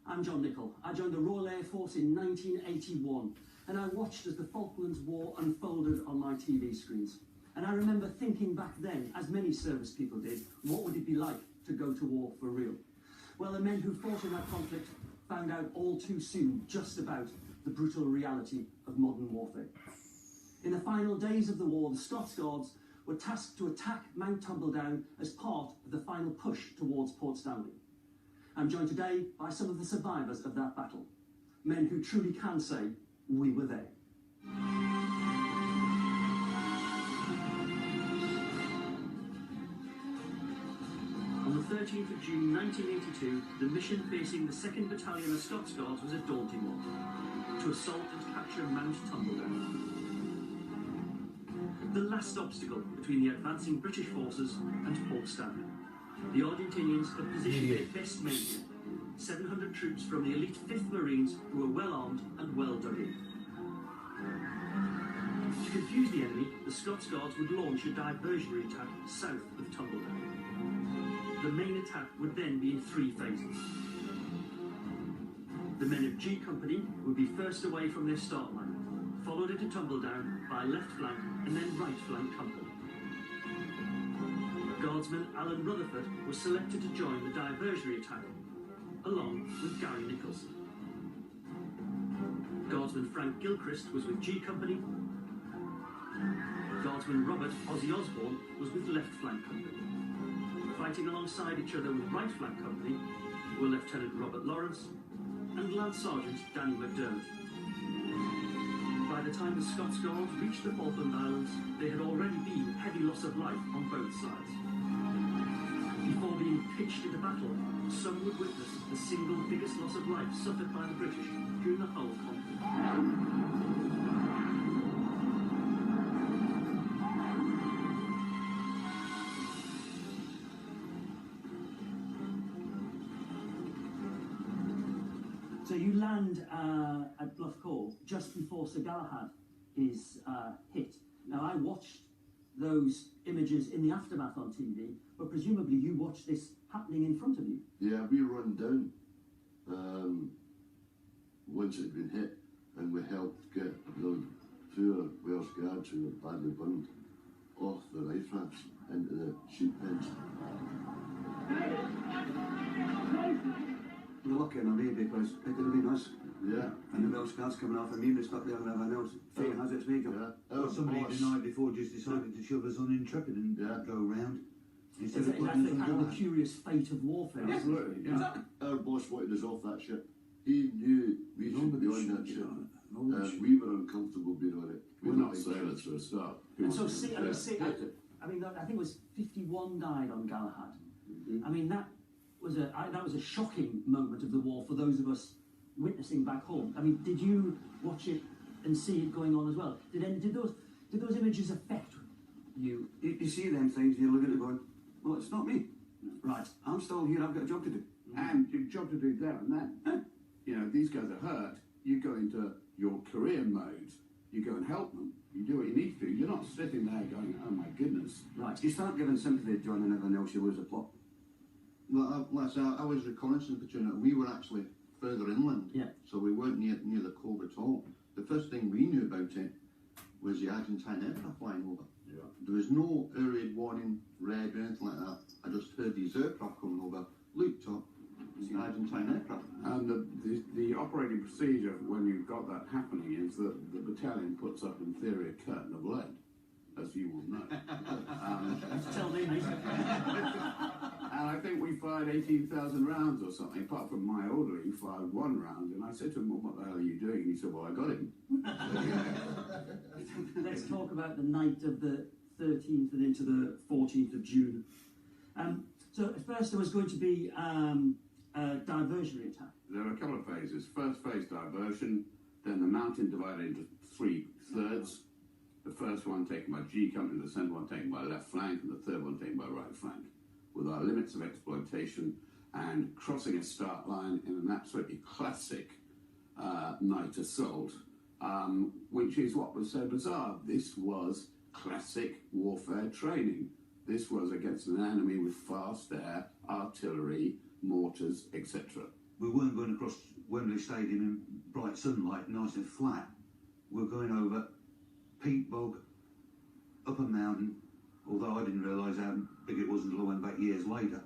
I'm John Nichol. I joined the Royal Air Force in 1981, and I watched as the Falklands War unfolded on my TV screens. And I remember thinking back then, as many service people did, what would it be like to go to war for real? Well, the men who fought in that conflict found out all too soon just about the brutal reality of modern warfare. In the final days of the war, the Scots Guards were tasked to attack Mount Tumbledown as part of the final push towards Port Stanley. I'm joined today by some of the survivors of that battle, men who truly can say, we were there. On the 13th of June 1982, the mission facing the 2nd Battalion of Scots Guards was a daunting one, to assault and capture Mount Tumbledown. The last obstacle between the advancing British forces and Port Stanley. The Argentinians had positioned their best men here, 700 troops from the elite 5th Marines who were well armed and well dug in. To confuse the enemy, the Scots Guards would launch a diversionary attack south of Tumbledown. The main attack would then be in 3 phases. The men of G Company would be first away from their start line, followed into Tumbledown by left flank and then right flank company. Guardsman Alan Rutherford was selected to join the diversionary attack, along with Gary Nicholson. Guardsman Frank Gilchrist was with G Company. Guardsman Robert Ozzy Osborne was with left flank company. Fighting alongside each other with right flank company were Lieutenant Robert Lawrence and Lance Sergeant Danny McDermott. By the time the Scots Guards reached the Falkland Islands, there had already been heavy loss of life on both sides. Before being pitched into battle, some would witness the single biggest loss of life suffered by the British during the whole conflict. So you land at Bluff Call just before Sir Galahad is hit. Now, I watched those images in the aftermath on TV, but presumably you watched this happening in front of you. Yeah, we run down once it had been hit, and we helped get the 2 Welsh guards who were badly burned off the rifle rafts into the sheep pens. We're lucky in a way because it could have been us. Yeah. And the Welsh guards coming off and we stuck there and everyone else. Fate has its way, Joe. Yeah. Well, somebody the night before just decided to shove us on Intrepid and go around. Instead of That's the kind of the curious fate of warfare. Absolutely, yeah. Our boss wanted us off that ship. He knew we should be on that ship. We were uncomfortable being on it. We're not sailors for a start. And so, I mean, I think it was 51 died on Galahad. Mm-hmm. I mean, that was a shocking moment of the war for those of us witnessing back home. I mean, did you watch it and see it going on as well? Did those images affect you? You see them things and you look at it going, well, it's not me. Right. I'm still here, I've got a job to do. And your job to do there and then. You know, these guys are hurt. You go into your career mode. You go and help them. You do what you need to do. You're not sitting there going, oh my goodness. Right. You start giving sympathy, John, and everything else, you lose the plot. Well, I was reconnaissance platoon. We were actually further inland, so we weren't near the cove at all. The first thing we knew about it was the Argentine aircraft flying over. Yeah. There was no air raid warning, red, or anything like that. I just heard these aircraft coming over, looked up, it's the Argentine aircraft. And the operating procedure when you've got that happening is that the battalion puts up, in theory, a curtain of lead, as you will know. Tell me, mate. And I think we fired 18,000 rounds or something, apart from my orderly who fired 1 round. And I said to him, well, what the hell are you doing? And he said, well, I got him. Let's talk about the night of the 13th and into the 14th of June. So at first there was going to be a diversionary attack. There were a couple of phases. First phase, diversion, then the mountain divided into 3 thirds. The first one taken by G Company, the second one taken by left flank, and the third one taken by right flank, with our limits of exploitation and crossing a start line in an absolutely classic night assault, which is what was so bizarre. This was classic warfare training. This was against an enemy with fast air, artillery, mortars, etc. we weren't going across Wembley Stadium in bright sunlight, nice and flat. We're going over peat bog, up a mountain, although I didn't realise how big it was until I went back years later.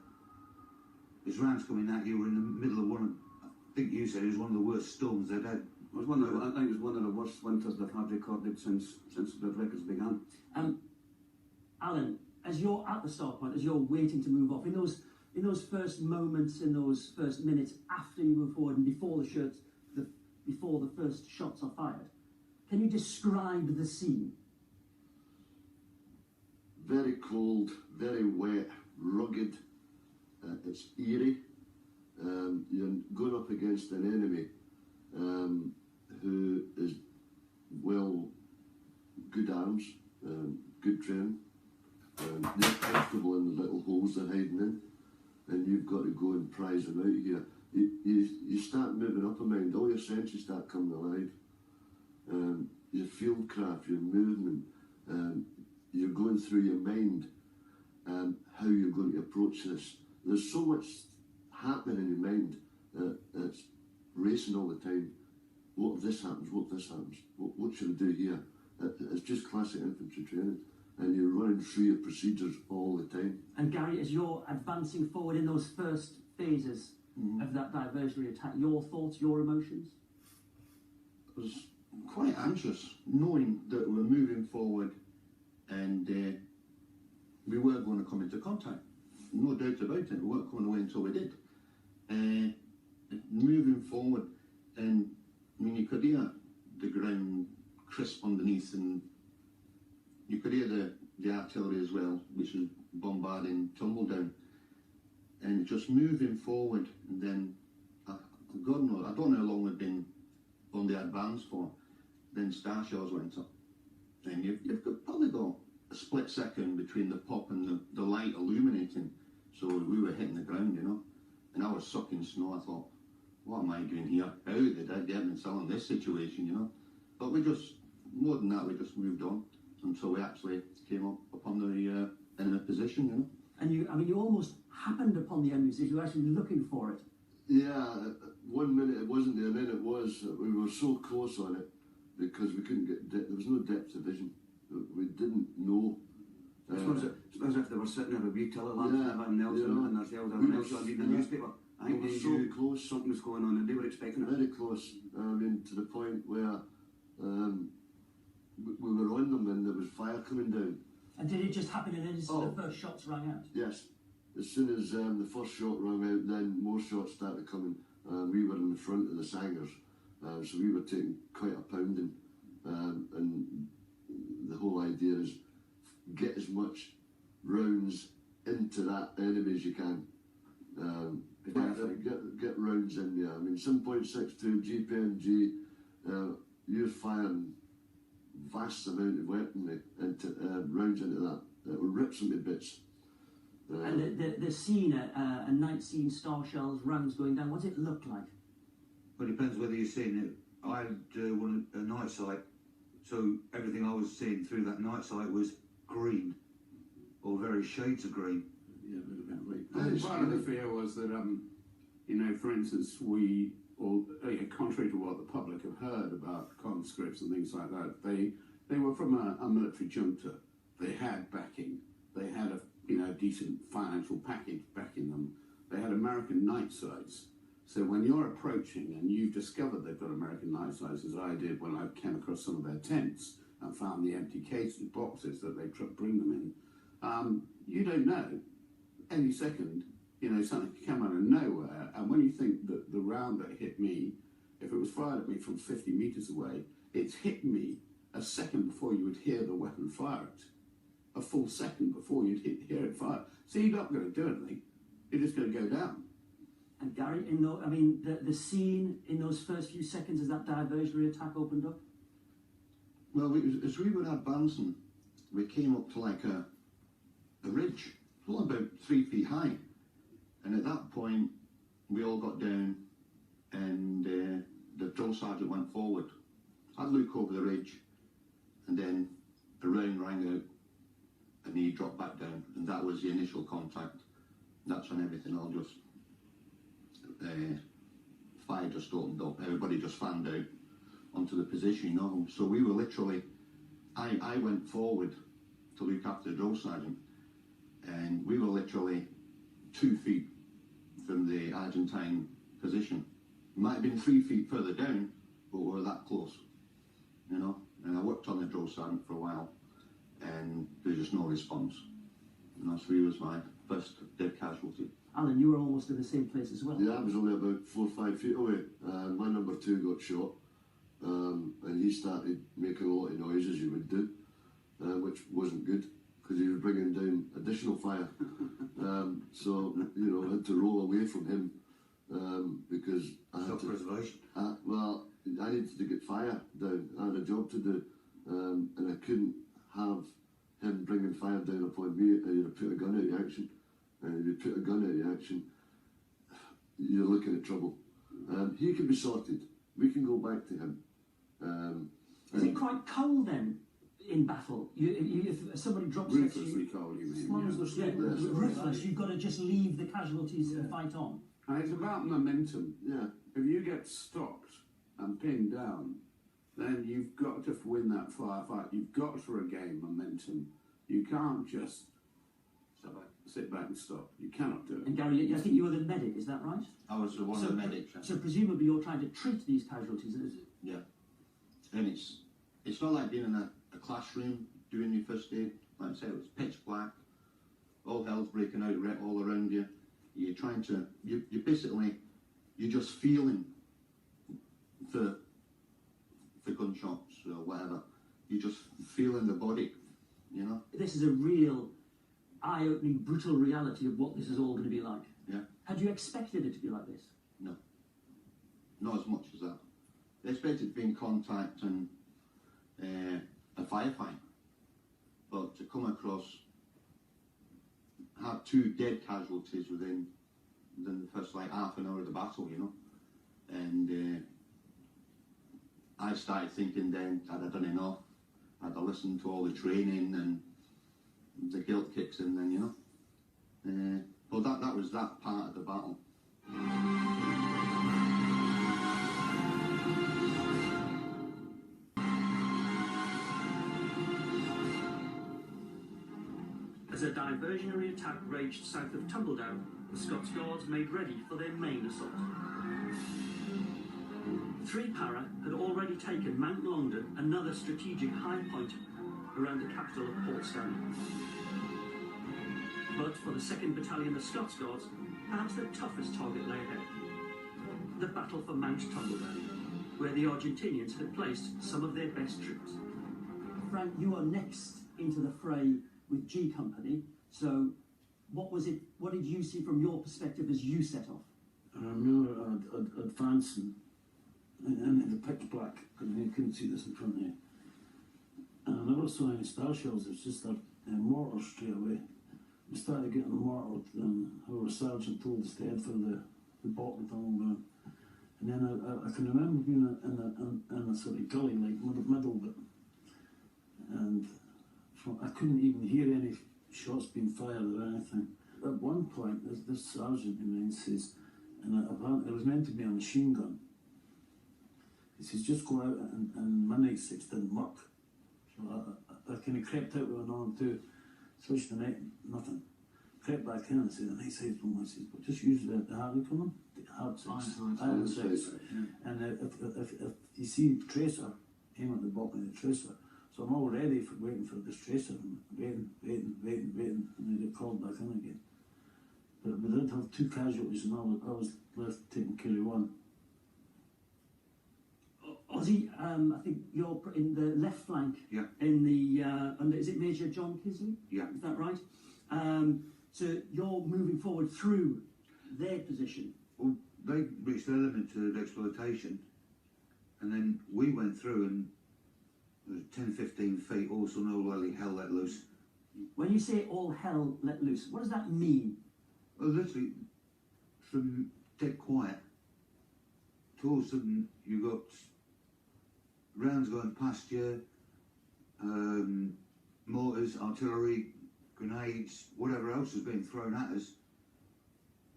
This round's coming at you, we're in the middle of one of, I think you said it was one of the worst storms they'd had. It was I think it was one of the worst winters they've had recorded since the records began. Alan, as you're at the start point, as you're waiting to move off, in those first moments, in those first minutes after you move forward and before the first shots are fired, can you describe the scene? Very cold, very wet, rugged. It's eerie. You're going up against an enemy who is, well, good arms, good training. They're comfortable in the little holes they're hiding in, and you've got to go and prize them out here. You start moving up a mind, all your senses start coming alive. Your field craft, your movement, you're going through your mind how you're going to approach this. There's so much happening in your mind it's racing all the time. What if this happens? What if this happens? What should I do here? It's just classic infantry training, and you're running through your procedures all the time. And Gary, as you're advancing forward in those first phases of that diversionary attack, your thoughts, your emotions? I was quite anxious, knowing that we were moving forward and we were going to come into contact. No doubt about it, we weren't coming away until we did. Moving forward, and I mean, you could hear the ground crisp underneath, and you could hear the artillery as well, which was bombarding Tumbledown. And just moving forward, and then, God knows, I don't know how long we've been on the advance for, then star shells went up. And you've probably got a split second between the pop and the light illuminating. So we were hitting the ground, you know. And I was sucking snow. I thought, what am I doing here? How did I get myself in this situation, you know? But we just, more than that, we just moved on until we actually came up upon the enemy position, you know. And you almost happened upon the enemy position. You were actually looking for it. Yeah, 1 minute it wasn't there, and then it was. We were so close on it because we couldn't get there was no depth of vision. We didn't know. It's as if they were sitting at a wee tiller lamp and everyone else and themselves everyone else reading the newspaper. I think they so knew close. something was going on and they were expecting it. Very close. I mean, to the point where we were on them and there was fire coming down. And did it just happen in an instant the first shots rang out? Yes. As soon as the first shot rang out, then more shots started coming. We were in the front of the Sangers, so we were taking quite a pounding. And the whole idea is get as much rounds into that enemy as you can. Get rounds in there. I mean, 7.62 GPMG, you're firing vast amount of weaponry into rounds into that. It will rip some to bits. And the scene, a night scene, star shells, rounds going down, what does it look like? Well, it depends whether you're seeing it. I had a night sight, so everything I was seeing through that night sight was green, or very shades of green. Yeah, it would have been right. Part of the fear was that, you know, for instance, contrary to what the public have heard about conscripts and things like that, they were from a military junta. They had backing. They had a decent financial package backing them. They had American night sights. So when you're approaching and you've discovered they've got American night sights, as I did when I came across some of their tents and found the empty cases, boxes that they bring them in, you don't know. Any second, something could come out of nowhere. And when you think that the round that hit me, if it was fired at me from 50 metres away, it's hit me a second before you would hear the weapon fire it. A full second before you'd hear it fire. So you're not going to do anything. You're just going to go down. And Gary, the scene in those first few seconds as that diversionary attack opened up? Well, as we were advancing, we came up to like a ridge, well, about 3 feet high. And at that point, we all got down and the drill sergeant went forward. I'd look over the ridge and then a round rang out and he dropped back down, and that was the initial contact. That's when everything all just just opened up. Everybody just fanned out onto the position, you know. So we were literally, I went forward to look after the drill sergeant, and we were literally 2 feet from the Argentine position. It might have been 3 feet further down, but we were that close, you know. And I worked on the drill sergeant for a while, and there was just no response. You know, so he was my first dead casualty. Alan, you were almost in the same place as well. Yeah, I was only about 4 or 5 feet away. My number 2 got shot, and he started making a lot of noise, as you would do, which wasn't good, because he was bringing down additional fire. So, you know, I had to roll away from him, because I had to... Self-preservation. Well, I needed to get fire down. I had a job to do, and I couldn't have him bringing fire down upon me. You'd put a gun out of action. And if you put a gun out of action, you're looking at trouble. He can be sorted. We can go back to him. Is it quite cold then in battle? If somebody drops at Ruthlessly you, cold, you mean? slams Yeah. the ruthless, you've got to just leave the casualties and fight on. And it's about momentum. Yeah. If you get stopped and pinned down, then you've got to win that firefight. You've got to regain momentum. You can't just sit back and stop. You cannot do it. And Gary, I think you were the medic, is that right? I was one of the medics. So presumably you're trying to treat these casualties, is it? Yeah. And it's not like being in a classroom doing your first aid. Like I said, it was pitch black, all hell's breaking out all around you. You're trying to, you're basically, you're just feeling for gunshots or whatever. You're just feeling the body, you know? This is a real eye-opening, brutal reality of what this is all going to be like. Yeah. Had you expected it to be like this? No. Not as much as that. I expected to be in contact and a firefight. But to come across, have 2 dead casualties within the first like half an hour of the battle, you know. And I started thinking then, had I done enough? Had I listened to all the training, and the guilt kicks in then, you know. But that was that part of the battle. As a diversionary attack raged south of Tumbledown, the Scots Guards made ready for their main assault. 3 Para had already taken Mount Longdon, another strategic high point around the capital of Port Stanley. But for the 2nd Battalion of Scots Guards, perhaps the toughest target lay ahead. The battle for Mount Tumbledown, where the Argentinians had placed some of their best troops. Frank, you are next into the fray with G Company, so what did you see from your perspective as you set off? I remember advancing in the pitch black, because you couldn't see this in front of you. And I never saw any star shells, it was just a mortar straight away. We started getting the mortar, and our sergeant told us to head for the bottom tunnel. And then I can remember being in a sort of gully, like middle bit. And I couldn't even hear any shots being fired or anything. At one point, this sergeant in mine says, and it was meant to be a machine gun. He says, just go out, and my night 6 didn't work. So I kind of crept out with an arm too, switched the night, nothing. Crept back in and said, the night 6 don't work. He says, but just use the hard, we call them? The hard 6. Iron 6. And if you see the tracer, aim at the bottom of the tracer. So I'm all ready for waiting for this tracer, and waiting, and then get called back in again. But we did have 2 casualties, and I was left taking care of 1. Ozzy, I think you're in the left flank. Yeah. In the under, is it Major John Kisley? Yeah. Is that right? So you're moving forward through their position. Well, they reached their limit of exploitation, and then we went through, and there was 10-15 feet, also no bloody hell let loose. When you say all hell let loose, what does that mean? Well, literally, from dead quiet, to all of a sudden you got rounds going past you, mortars, artillery, grenades, whatever else is being thrown at us,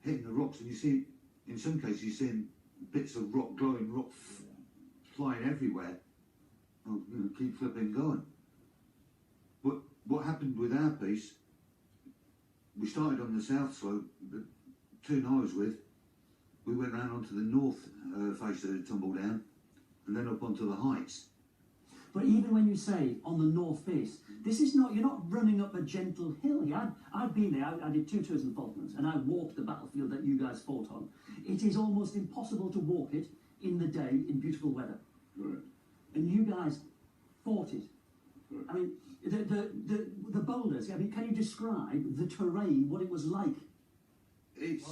hitting the rocks, and you see, in some cases, you're seeing bits of rock, glowing rock flying everywhere. I'll keep flipping going. But what happened with our piece, we started on the south slope, the two I was with, we went round onto the north face of the Tumbledown, and then up onto the heights. But even when you say on the north face, this is not, you're not running up a gentle hill here. I've been there, I did 2 tours in the Falklands, and I walked the battlefield that you guys fought on. It is almost impossible to walk it in the day in beautiful weather. Right. And you guys fought it. Right. I mean, the boulders, I mean, can you describe the terrain, what it was like? It's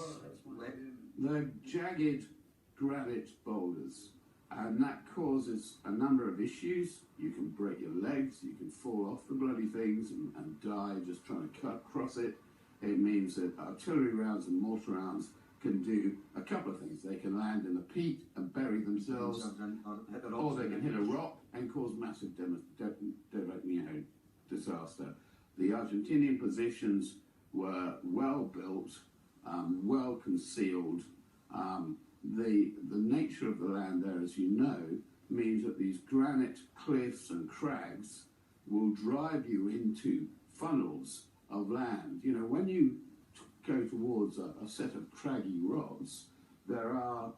the jagged granite boulders, and that causes a number of issues. You can break your legs, you can fall off the bloody things and die just trying to cut across it. It means that artillery rounds and mortar rounds can do a couple of things. They can land in the peat and bury themselves, or they can hit a rock and cause massive disaster. The Argentinian positions were well built, well concealed. The nature of the land there, as you know, means that these granite cliffs and crags will drive you into funnels of land. You know, when you go towards a set of craggy rocks, there are,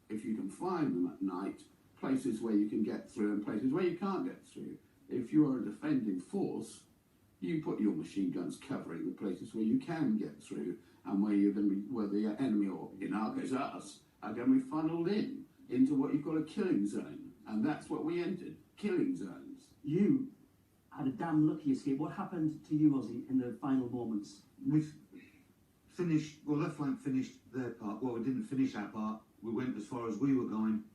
if you can find them at night, places where you can get through and places where you can't get through. If you are a defending force, you put your machine guns covering the places where you can get through and where you're going to be, where the enemy, or in our case us, are going to be funneled into what you call a killing zone. And that's what we entered, killing zones. You had a damn lucky escape. What happened to you, Ozzy, in the final moments? We finished, well, left flank finished their part. Well, we didn't finish our part. We went as far as we were going,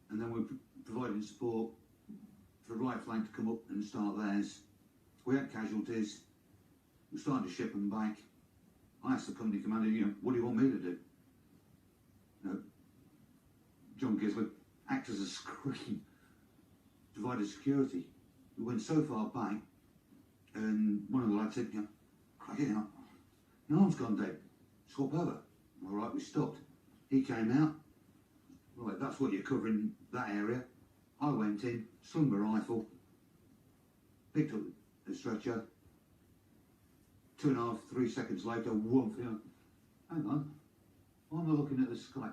and then we provided support for the right flank to come up and start theirs. We had casualties. We started to ship them back. I asked the company commander, what do you want me to do? John Gisley, act as a screen, provided security. We went so far back, and one of the lads said, no one's gone dead. Swap over. All right, we stopped. He came out. Right, that's what you're covering, that area. I went in, slung my rifle, picked up the stretcher. 2.5, 3 seconds later, whoomp, hang on, why am I looking at the sky?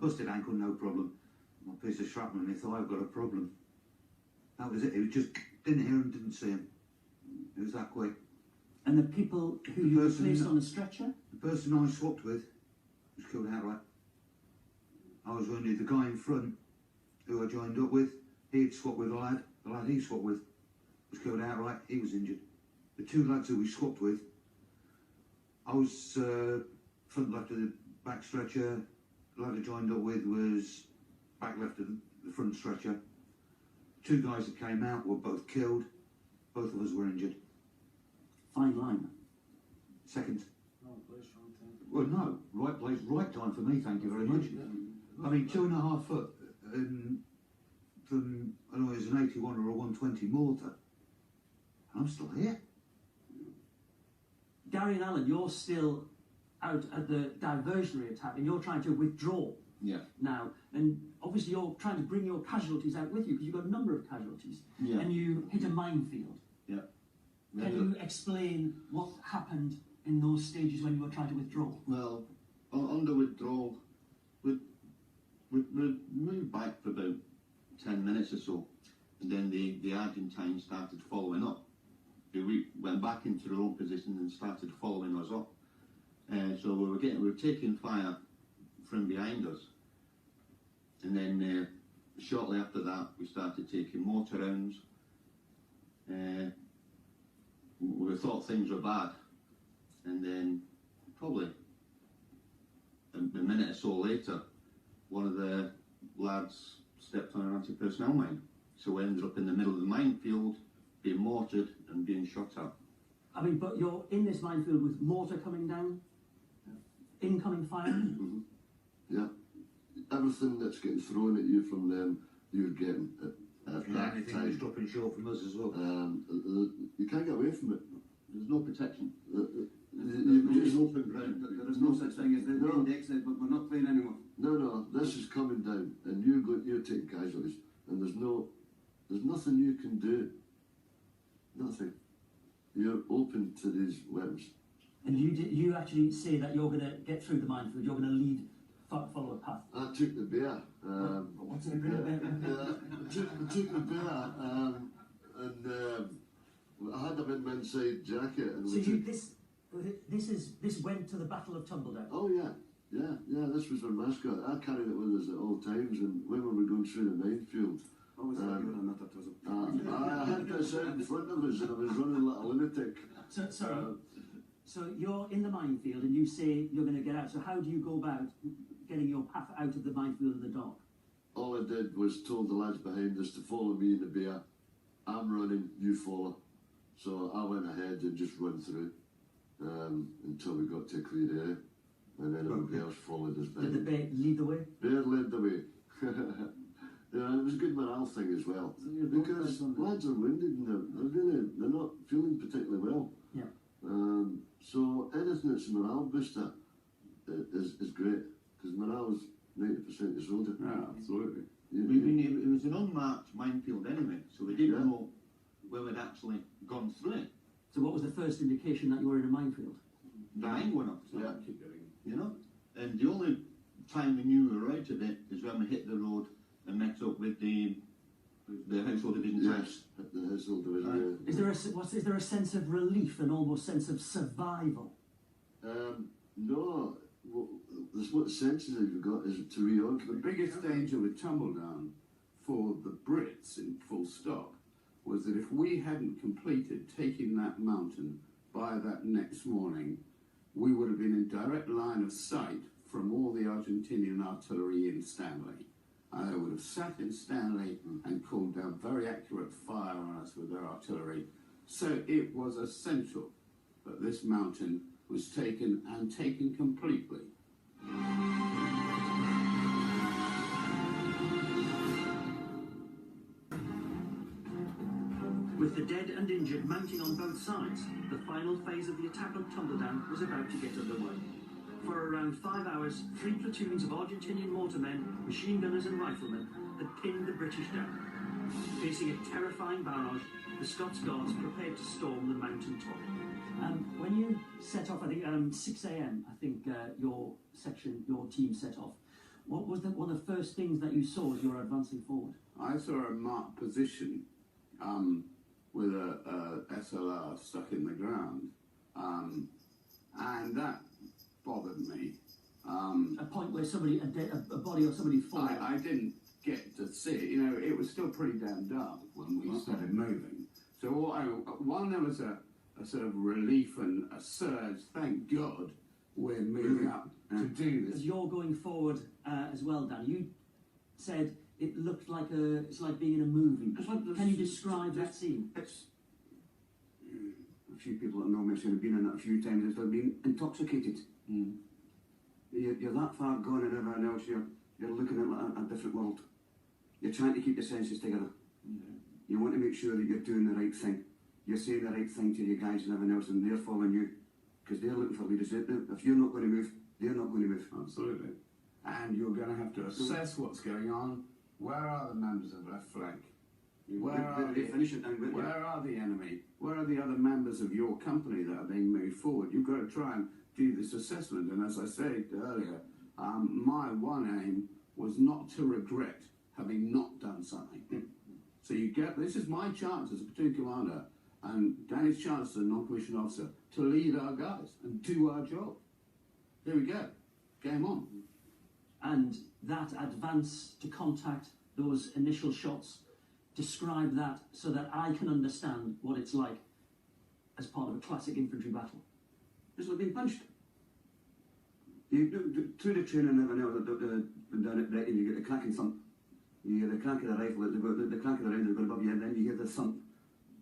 Busted ankle, no problem. My piece of shrapnel in the thigh, I've got a problem. That was it. It was just, didn't hear him, didn't see him. It was that quick. And the people who you placed on the stretcher? The person I swapped with was killed outright. I was wounded. The guy in front, who I joined up with, he had swapped with the lad he swapped with was killed outright. He was injured. The 2 lads who we swapped with, I was front left of the back stretcher. The lad I joined up with was back left of the front stretcher. 2 guys that came out were both killed. Both of us were injured. Fine line. Second. Wrong place, wrong time. Well, no, right place, right time for me. Thank you very much. I mean, 2.5 foot from, I don't know, it was an 81 or a 120 mortar. I'm still here. Gary and Alan, you're still out at the diversionary attack and you're trying to withdraw now. And obviously you're trying to bring your casualties out with you because you've got a number of casualties. Yeah. And you hit a minefield. Yeah. Can you explain what happened in those stages when you were trying to withdraw? Well, on the withdrawal, we moved back for about 10 minutes or so, and then the Argentines started following up. We went back into their own position and started following us up. So we were taking fire from behind us, and then shortly after that we started taking mortar rounds. We thought things were bad, and then probably a minute or so later, one of the lads stepped on an anti-personnel mine, so we ended up in the middle of the minefield, being mortared and being shot at. I mean, but you're in this minefield with mortar coming down, incoming fire. Mm-hmm. Yeah. Everything that's getting thrown at you from them, you're getting at that Anything time. was dropping short from us as well. You can't get away from it. There's no protection. You're just open ground. There is no such thing as the index, but we're not playing anymore. No, this is coming down, and you're taking casualties, and there's nothing you can do. Nothing. You're open to these weapons. And you actually say that you're going to get through the minefield, you're going to follow a path. I took the bear. What's it about? I took the bear, and I had him in my inside jacket. And So this went to the Battle of Tumbledown? Oh yeah. This was our mascot. I carried it with us at all times, and when we were going through the minefield, I had this out in front of us, and I was running like a lunatic. So you're in the minefield, and you say you're going to get out. So how do you go about getting your path out of the minefield in the dark? All I did was told the lads behind us to follow me in the bear. I'm running, you follow. So I went ahead and just run through until we got to a clear area, and then everybody else followed us behind. Did the bear lead the way? Bear led the way. Yeah, it was a good morale thing as well, because lads are wounded and they're not feeling particularly well. Yeah. So anything that's a morale booster is great, because morale is 90% of soldier. Yeah, absolutely. It was an unmarked minefield anyway, so we didn't know where we'd actually gone through it. So what was the first indication that you were in a minefield? The mine went up, Yeah. Keep going. you know. And the only time we knew we were out of it is when we hit the road and met up with the household division tanks. Yes, the household division. Is there a sense of relief and almost sense of survival? No. What senses have you got is to reorganize. The biggest danger with Tumbledown for the Brits, in full stop, was that if we hadn't completed taking that mountain by that next morning, we would have been in direct line of sight from all the Argentinian artillery in Stanley. And they would have sat in Stanley and called down very accurate fire on us with their artillery. So it was essential that this mountain was taken, and taken completely. With the dead and injured mounting on both sides, the final phase of the attack on Tumbledown was about to get underway. For around 5 hours, 3 platoons of Argentinian mortarmen, machine gunners and riflemen had pinned the British down. Facing a terrifying barrage, the Scots Guards prepared to storm the mountain top. When you set off, I think 6 a.m, I think your team set off, what was one of the first things that you saw as you were advancing forward? I saw a marked position with a SLR stuck in the ground, and that bothered me. A point where a body or somebody falling. I didn't get to see it. You know, it was still pretty damn dark when we started moving. So while there was a sort of relief and a surge, thank God we're moving up to do this. As you're going forward as well, Dan, you said it looked like it's like being in a movie. Can you describe that scene? It's a few people that know me have been in it a few times. It's like being intoxicated. You're that far gone, and everyone else you're looking at a different world. You're trying to keep your senses together. You want to make sure that you're doing the right thing. You're saying the right thing to your guys and everyone else, and they're following you because they're looking for leaders. If you're not going to move, they're not going to move. Absolutely. And you're going to have to assess what's going on. Where are the members of left flank? Where are the enemy? Where are the other members of your company that are being moved forward? You've got to try and do this assessment. And as I said earlier, my one aim was not to regret having not done something. So this is my chance as a platoon commander, and Danny's chance as a non-commissioned officer, to lead our guys and do our job. Here we go. Game on. And that advance to contact, those initial shots, describe that so that I can understand what it's like as part of a classic infantry battle. It's like being punched. Through the training and everything else, down at Bretton, you get the cracking thump. You hear the crack of the rifle, the crack of the round that's going above you, and then you hear the thump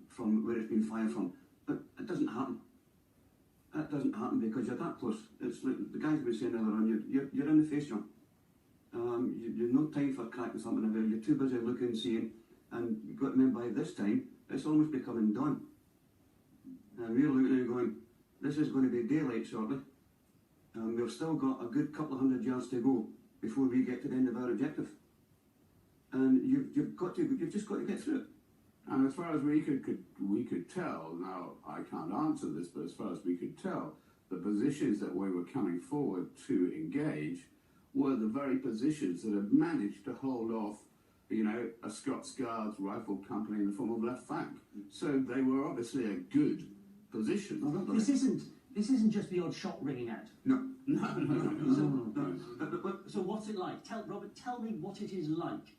from where it's been fired from. But it doesn't happen. It doesn't happen because you're that close. It's like the guys were saying earlier on, you're in the face, John. You've no time for cracking something about. You're too busy looking, seeing, and you've got to remember by this time, it's almost becoming dawn. And we're looking and going, this is going to be daylight shortly. We've still got a good couple of 100 yards to go before we get to the end of our objective. And you've just got to get through it. And as far as we could tell, now I can't answer this, but as far as we could tell, the positions that we were coming forward to engage were the very positions that had managed to hold off, you know, a Scots Guards rifle company in the form of left flank. So they were obviously a good position. This isn't just the odd shot ringing out. No. So what's it like? Robert, tell me what it is like.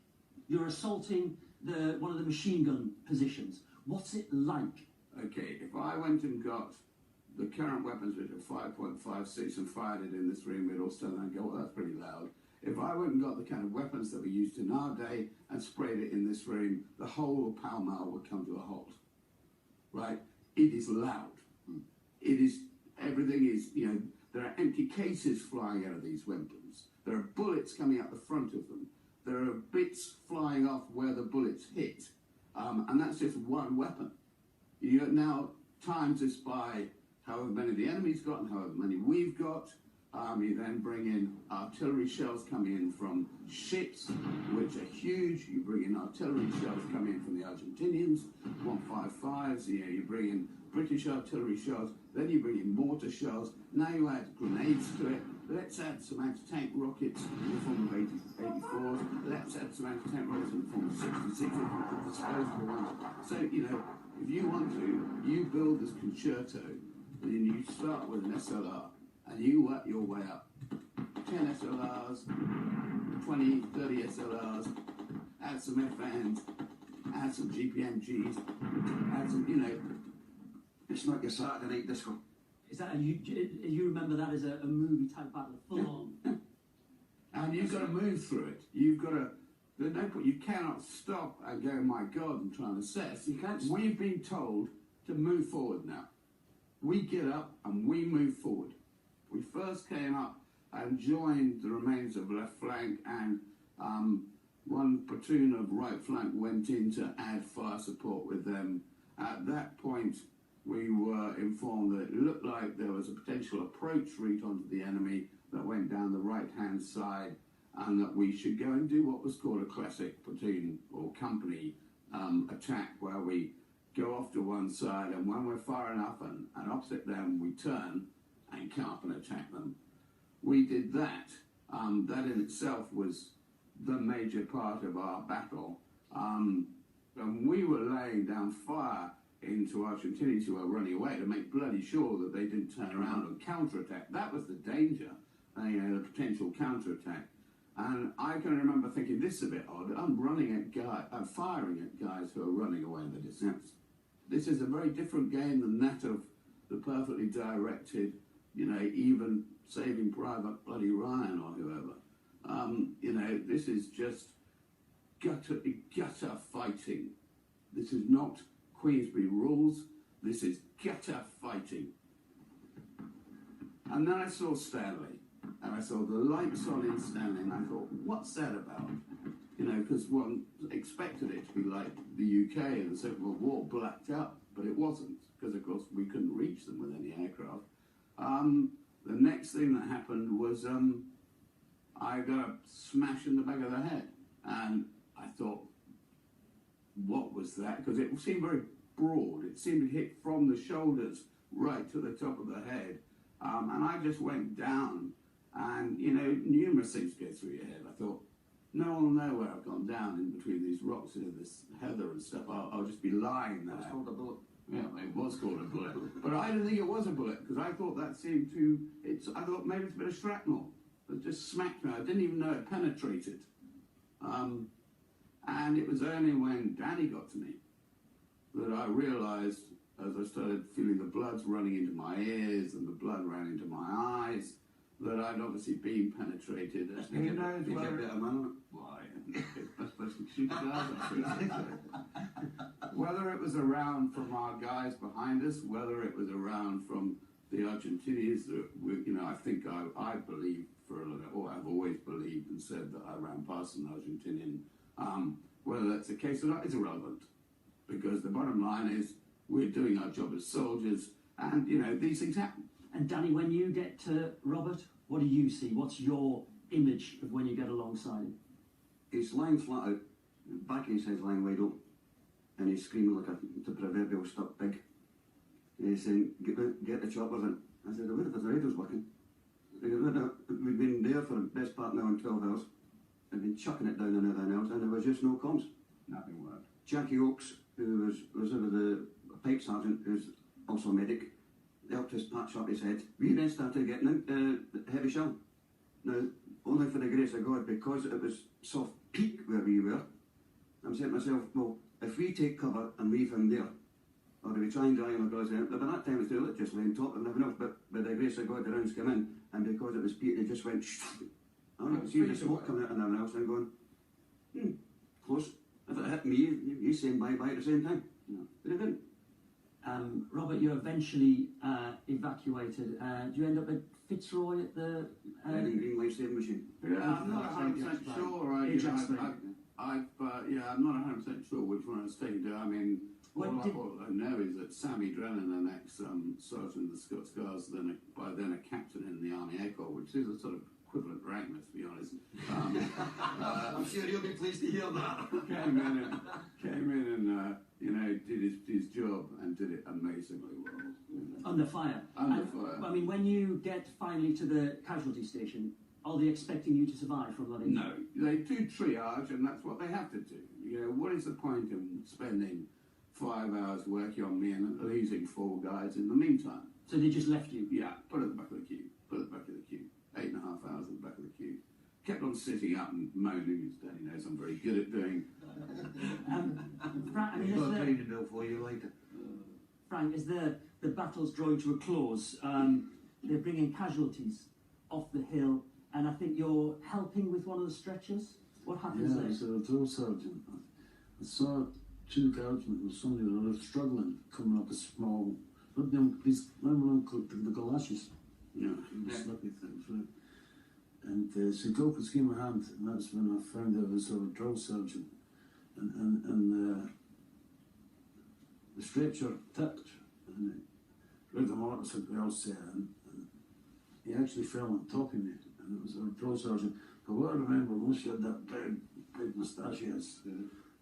You're assaulting one of the machine gun positions. What's it like? Okay, if I went and got the current weapons, which are 5.56, and fired it in this room, we'd all stand there and go, well, that's pretty loud. If I went and got the kind of weapons that were used in our day and sprayed it in this room, the whole of Pall Mall would come to a halt. Right? It is loud. It is, everything is, you know, there are empty cases flying out of these weapons. There are bullets coming out the front of them. There are bits flying off where the bullets hit. And that's just one weapon. You now times this by however many the enemy's got and however many we've got. You then bring in artillery shells coming in from ships, which are huge. You bring in artillery shells coming in from the Argentinians, 155s. You know, you bring in British artillery shells. Then you bring in mortar shells. Now you add grenades to it. Let's add some anti-tank rockets in the form of 84s. Let's add some anti-tank rockets in the form of 66s, disposable ones. So, you know, if you want to, you build this concerto, and you start with an SLR, and you work your way up. 10 SLRs, 20, 30 SLRs, add some FNs, add some GPMGs, add some, you know. It's like your Saturday night disco. Is that you remember that as a movie type battle, full on? And you've got to move through it. You've got to. There's no point. You cannot stop and go, my God, and try and assess. You can't. We've been told to move forward now. We get up and we move forward. We first came up and joined the remains of left flank, and one platoon of right flank went in to add fire support with them. At that point, we were informed that it looked like there was a potential approach route onto the enemy that went down the right-hand side, and that we should go and do what was called a classic platoon or company attack, where we go off to one side, and when we're far enough and opposite them, we turn and come up and attack them. We did that. That in itself was the major part of our battle. And we were laying down fire into Argentinians who were running away to make bloody sure that they didn't turn around and counterattack. That was the danger, you know, the potential counterattack. And I can remember thinking, this is a bit odd. I'm firing at guys who are running away in the distance. This is a very different game than that of the perfectly directed, you know, even Saving Private bloody Ryan or whoever. You know, this is just gutter fighting. This is not Queensberry rules. This is gutter fighting. And then I saw Stanley, and I saw the lights on in Stanley, and I thought, what's that about? You know, because one expected it to be like the UK in the Second World War, blacked up, but it wasn't, because of course we couldn't reach them with any aircraft. The next thing that happened was I got a smash in the back of the head, and I thought, what was that? Because it seemed very broad. It seemed to hit from the shoulders right to the top of the head, and I just went down, and you know, numerous things go through your head. I thought, no one will know where I've gone down in between these rocks and this heather and stuff. I'll just be lying there. It's called a bullet. Yeah, it was called a bullet. But I didn't think it was a bullet, because I thought that seemed to, I thought maybe it's a bit of shrapnel that just smacked me. I didn't even know it penetrated. And it was only when Danny got to me that I realised, as I started feeling the blood running into my ears and the blood ran into my eyes, that I'd obviously been penetrated. Did you get a bit of man on it? Why? Whether it was around from our guys behind us, whether it was around from the Argentinians, that you know, I think I believe or I've always believed and said that I ran past an Argentinian. Whether that's the case or not is irrelevant, because the bottom line is we're doing our job as soldiers, and you know, these things happen. And Danny, when you get to Robert, what do you see? What's your image of when you get alongside him? He's lying flat out, back of his head's lying wide open, and he's screaming like the proverbial stuck pig. And he's saying, get the choppers in. I said, where if the radio's working? He goes, we've been there for the best part now in 12 hours. They've been chucking it down and everything else, and there was just no comms. Nothing worked. Jackie Oakes, who was the pipe sergeant, who's also a medic, helped us patch up his head. We then started getting heavy shell. Now, only for the grace of God, because it was soft peak where we were, I'm saying to myself, well, if we take cover and leave him there, or do we try and drag him across there? But by that time it was too late, just lay on top and everything else. But by the grace of God, the rounds came in, and because it was peak, it just went I don't know, see the smoke coming out and everything else, and I'm going, close. If it hit me, he's saying bye-bye at the same time. No, but it didn't. Robert, you're eventually evacuated. Do you end up at Fitzroy at the Green life-saving machine. Yeah, I'm not 100% sure. I'm not 100% sure which one I was taken to. I mean, all I know is that Sammy Drennan, an ex-sergeant in the Scots Guards, by then a captain in the Army Air Corps, which is a sort of equivalent rank, let's be honest. I'm sure you'll be pleased to hear that. Came in and did his job and did it amazingly well. under fire? Under fire. I mean, when you get finally to the casualty station, are they expecting you to survive from that injury? No, they do triage, and that's what they have to do. You know, what is the point in spending 5 hours working on me and losing 4 guys in the meantime? So they just left you? Yeah, put it at the back of the queue. Put it at the back of the queue. 8.5 hours at the back of the queue. Kept on sitting up and moaning, as Danny knows I'm very good at doing. Frank, I mean, I've got a cleaning bill for you later. Frank, as the battle's drawing to a close, they're bringing casualties off the hill, and I think you're helping with one of the stretchers. What happens there? So a drill sergeant. I saw 2 guardsmen with somebody that was struggling coming up a small. These the galoshes. Yeah. Slippy things, right? And so go could give my hand, and that's when I found out I was a drill sergeant. And the stretcher tipped, and rigor mortis had bells there, and he actually fell on top of me, and it was a drill sergeant. But what I remember, once he had that big moustache,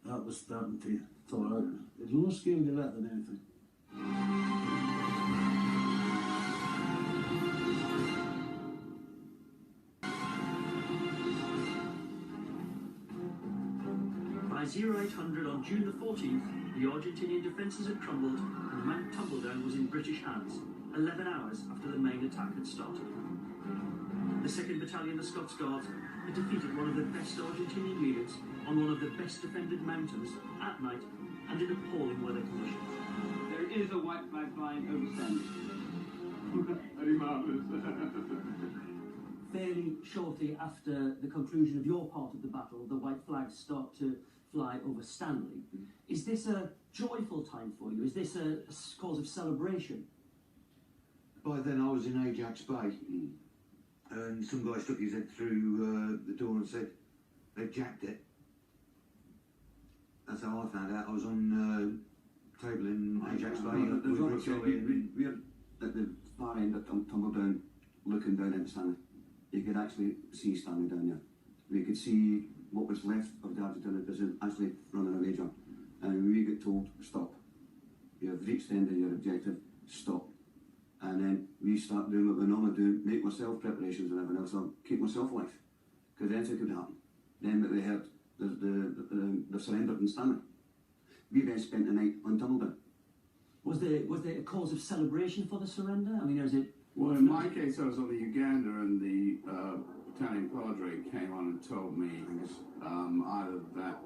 that was starting to thaw out. It was more scary to that than anything. By 0800 on June the 14th, the Argentinian defences had crumbled and Mount Tumbledown was in British hands, 11 hours after the main attack had started. The 2nd Battalion of Scots Guards had defeated one of the best Argentinian units on one of the best defended mountains at night and in appalling weather conditions. There is a white flag flying over Sandy. Very marvellous. Fairly shortly after the conclusion of your part of the battle, the white flags start to fly over Stanley. Is this a joyful time for you? Is this a cause of celebration? By then I was in Ajax Bay, and some guy stuck his head through the door and said, they've jacked it. That's how I found out. I was on table in Ajax Bay. We're at the far end of Tumbledown, looking down into Stanley. You could actually see Stanley down there. We could see what was left of the Argentinian division actually running away, John. And we get told, stop. You have reached the end of your objective, stop. And then we start doing what we normally do, make myself preparations and everything else, I'll keep myself alive. Because anything could happen. Then we heard the surrendered in Stanley. We then spent the night on Tumbledown. Was there a cause of celebration for the surrender? I mean, is it... Well, in my case, I was on the Uganda, and the Italian Padre came on and told me either that,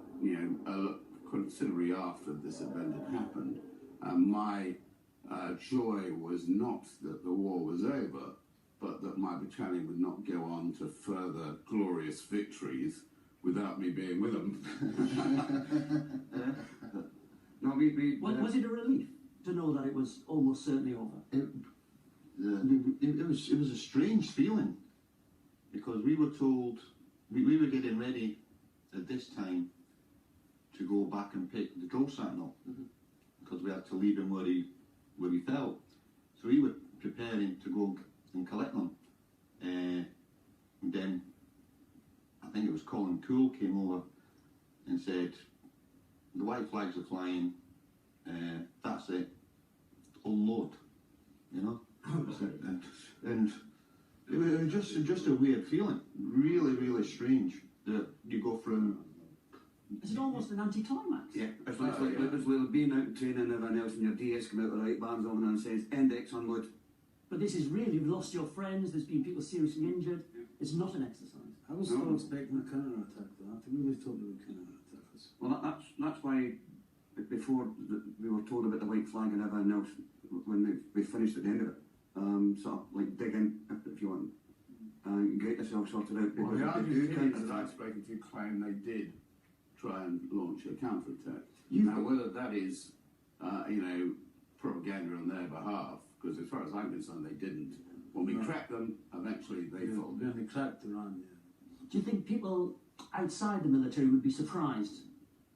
considerably after this event had happened, my joy was not that the war was over, but that my battalion would not go on to further glorious victories without me being with them. Was it a relief to know that it was almost certainly over? It was a strange feeling, because we were told we were getting ready at this time to go back and pick the drill sergeant up, because we had to leave him where he fell. So we were preparing to go and collect them, and then think it was Colin Cool, came over and said, the white flags are flying, that's it, unload, you know? and it was just a weird feeling, really, really strange, that you go from... Is it almost an anticlimax? Yeah, it's like being out and training and everything else, and your DS come out with the right bands on and says, index unload. But this is really, you've lost your friends, there's been people seriously injured. It's not an exercise. I was still expecting a counter-attack though. I think we were told about counter-attack. Well, that's why before we were told about the white flag and everything else, when we finished at the end of it, sort of like dig in if you want, get yourself sorted out. Well, the Because if you do Argentinians counter-attack, I've spoken to claim they did try and launch a counterattack. Now, whether that is, propaganda on their behalf, because as far as I'm concerned, they didn't. When we cracked them, eventually they folded. Yeah, they cracked Iran, yeah. Do you think people outside the military would be surprised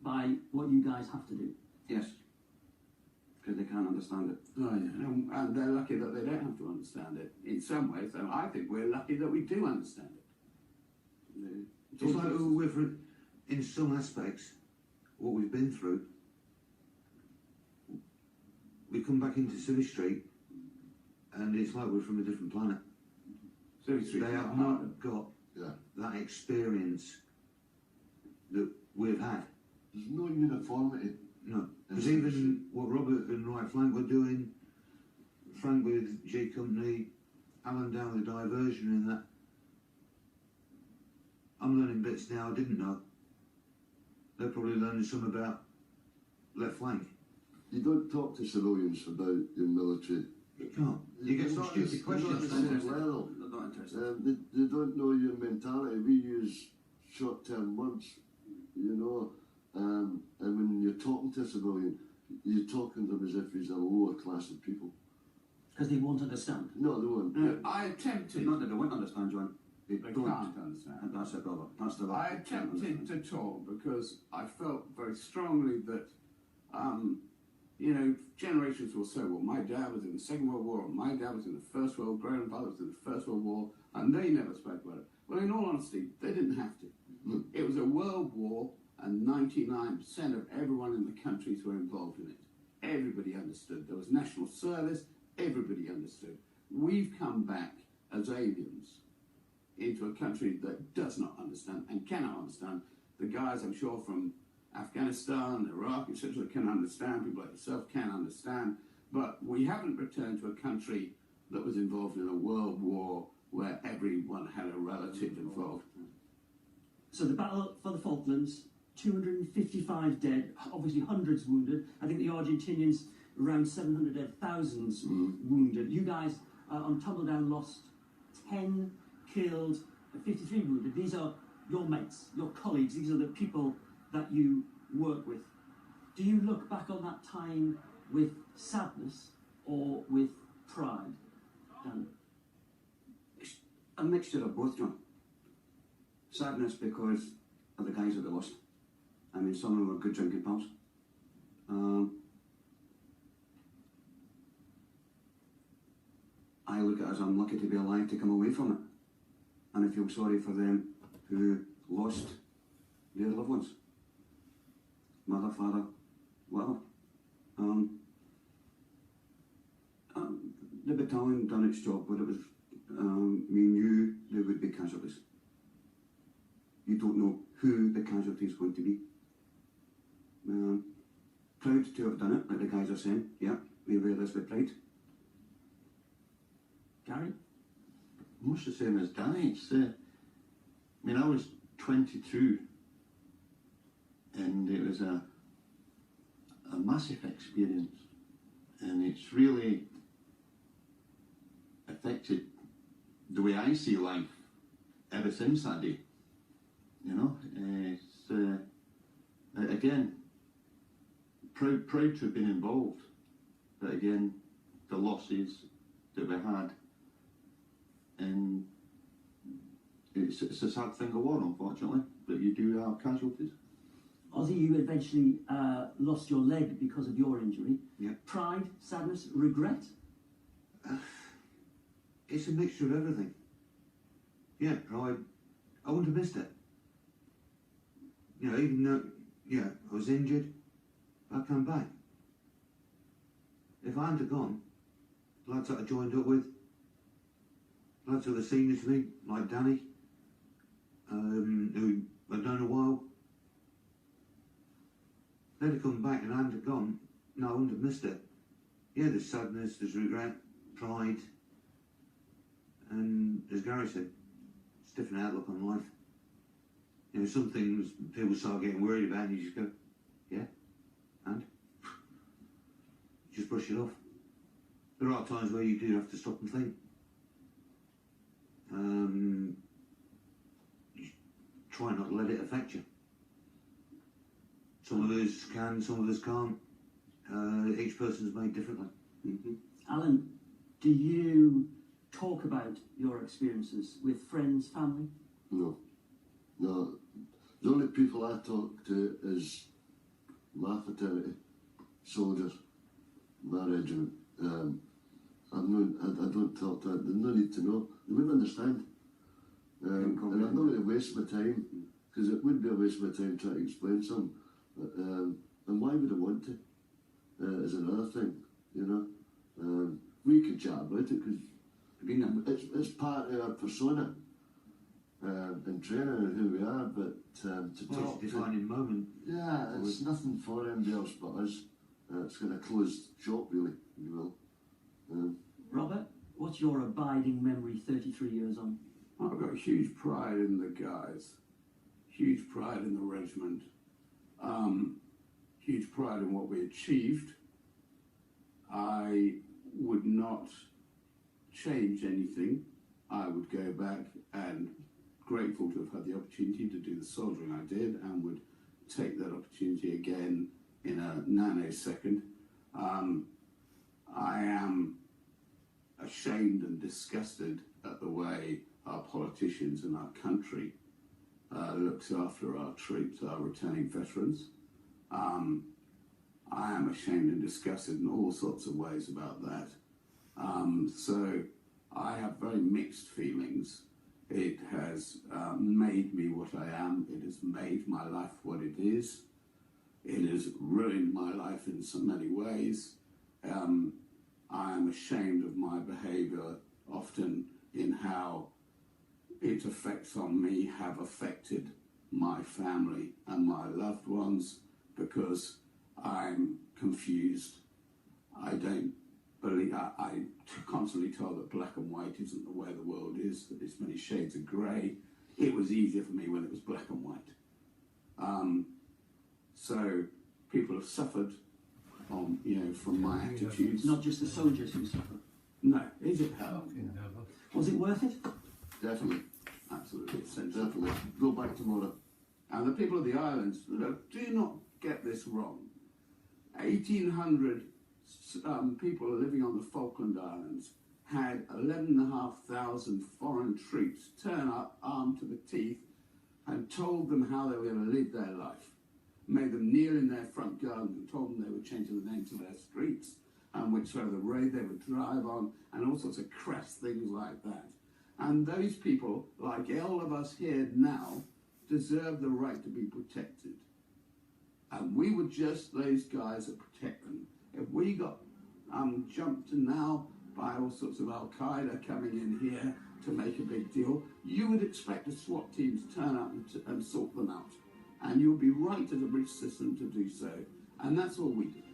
by what you guys have to do? yes, because they can't understand it. Oh, yeah. And they're lucky that they don't have to understand it in some ways. So I think we're lucky that we do understand it. It's like we've, in some aspects, what we've been through, we come back into Civvy Street and it's like we're from a different planet. Seriously, They have not got that experience that we've had. There's no uniformity. No, because even what Robert and Right Flank were doing, Frank with G Company, Alan down with Diversion and that, I'm learning bits now I didn't know. They're probably learning some about Left Flank. You don't talk to civilians about your military. You can't. You get some stupid questions. They're Not interested. they don't know your mentality. We use short-term words, you know, and when you're talking to a civilian, you're talking to them as if he's a lower class of people. Because they won't understand. No, they won't. I attempted. Not that they won't understand, John. They They don't. can't understand. And that's it, brother. That's the I attempted to talk because I felt very strongly that, generations will say, well, my dad was in the Second World War, and my dad was in the First World War, grandfather was in the First World War, and they never spoke about it. Well, in all honesty, they didn't have to. It was a world war, and 99% of everyone in the countries were involved in it. Everybody understood. There was national service, everybody understood. We've come back as aliens into a country that does not understand and cannot understand. The guys, I'm sure, from Afghanistan, Iraq, etc., can understand. People like yourself can understand. But we haven't returned to a country that was involved in a world war where everyone had a relative involved. So the battle for the Falklands, 255 dead, obviously hundreds wounded. I think the Argentinians around 700 dead, thousands wounded. You guys on Tumbledown lost 10 killed, 53 wounded. These are your mates, your colleagues. These are the people that you work with. Do you look back on that time with sadness or with pride, Dan? It's a mixture of both, John. Sadness because of the guys that we lost. I mean, some of them were good drinking pals. I look at it as I'm lucky to be alive to come away from it. And I feel sorry for them who lost their loved ones. Mother, father, whatever. The battalion done its job, but it was, we knew there would be casualties. You don't know who the casualty is going to be. Proud to have done it, like the guys are saying. Yeah, we wear this with pride. Gary? Much the same as Danny. I was 22 and it was a massive experience, and it's really affected the way I see life ever since that day. You know, it's again proud to have been involved, but again the losses that we had, and it's a sad thing of war, unfortunately, that you do have casualties. Ozzy, you eventually lost your leg because of your injury. Yeah. Pride, sadness, regret? It's a mixture of everything. Yeah, pride. I wouldn't have missed it. You know, even though, yeah, I was injured, I come back. If I hadn't have gone, the lads that I joined up with, lads that were senior to me, like Danny, who I'd known a while, they'd have come back and I hadn't have gone, no, I wouldn't have missed it. Yeah, there's sadness, there's regret, pride, and as Gary said, it's a different outlook on life. You know, some things people start getting worried about and you just go, yeah, and you just brush it off. There are times where you do have to stop and think. You try not to let it affect you. Some of us can, some of us can't. Each person's made differently. Mm-hmm. Alan, do you talk about your experiences with friends, family? No. No. The only people I talk to is my fraternity, soldiers, my regiment. I don't talk to them. There's no need to know. They wouldn't understand. And I'm not going to waste my time, because it would be a waste of my time trying to explain something. And why would I want to? Is another thing, you know. We could chat about it because it's part of our persona and training and who we are, but to talk to defining moment. Yeah, it's nothing for anybody else but us. It's going to close shop, really, if you will. Robert, what's your abiding memory 33 years on? I've got huge pride in the guys, huge pride in the regiment, huge pride in what we achieved. I would not change anything. I would go back and grateful to have had the opportunity to do the soldiering I did, and would take that opportunity again in a nanosecond. I am ashamed and disgusted at the way our politicians and our country looks after our troops, our returning veterans. I am ashamed and disgusted in all sorts of ways about that. So I have very mixed feelings. It has made me what I am. It has made my life what it is. It has ruined my life in so many ways. I am ashamed of my behaviour often in how it affects on me, have affected my family and my loved ones, because I'm confused. I don't believe, I constantly told that black and white isn't the way the world is, that there's many shades of grey. It was easier for me when it was black and white. So people have suffered from my attitudes. Not just the soldiers who suffer. No, is it? Was it worth it? Definitely. Absolutely essential. Definitely. Go back tomorrow. And the people of the islands, do not get this wrong. 1,800 people living on the Falkland Islands had 11,500 foreign troops turn up armed to the teeth and told them how they were going to live their life. Made them kneel in their front garden and told them they were changing the names of their streets and which side of the road they would drive on, and all sorts of crass things like that. And those people, like all of us here now, deserve the right to be protected. And we were just those guys that protect them. If we got jumped now by all sorts of Al-Qaeda coming in here to make a big deal, you would expect a SWAT team to turn up and sort them out. And you'll be right as a British citizen to do so. And that's all we did.